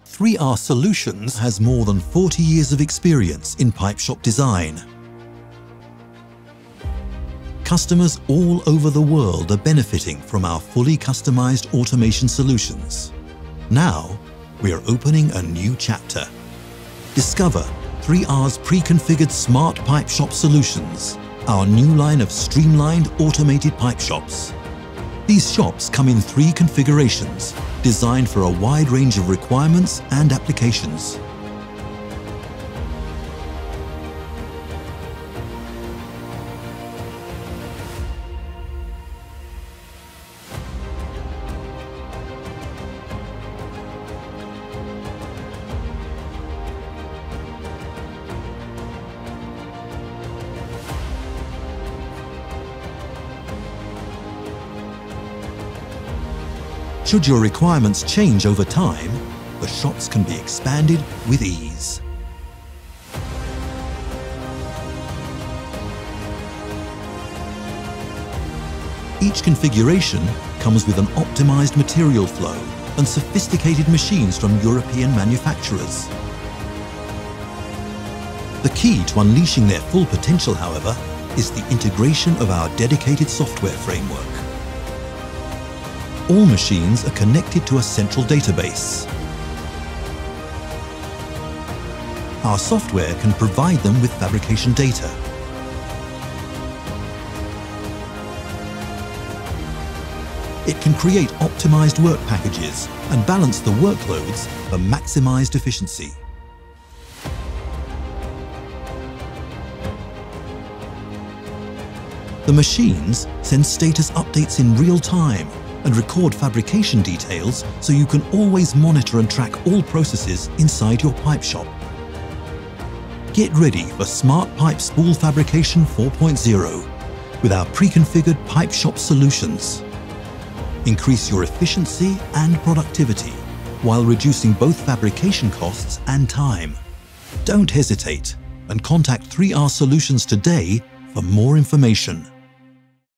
3R Solutions has more than 40 years of experience in pipe shop design. Customers all over the world are benefiting from our fully customized automation solutions. Now, we are opening a new chapter. Discover 3R's pre-configured smart pipe shop solutions, our new line of streamlined automated pipe shops. These shops come in 3 configurations, designed for a wide range of requirements and applications. Should your requirements change over time, the shops can be expanded with ease. Each configuration comes with an optimized material flow and sophisticated machines from European manufacturers. The key to unleashing their full potential, however, is the integration of our dedicated software framework. All machines are connected to a central database. Our software can provide them with fabrication data. It can create optimized work packages and balance the workloads for maximized efficiency. The machines send status updates in real time and record fabrication details so you can always monitor and track all processes inside your pipe shop. Get ready for Smart Pipe Spool Fabrication 4.0 with our pre-configured pipe shop solutions. Increase your efficiency and productivity while reducing both fabrication costs and time. Don't hesitate and contact 3R Solutions today for more information.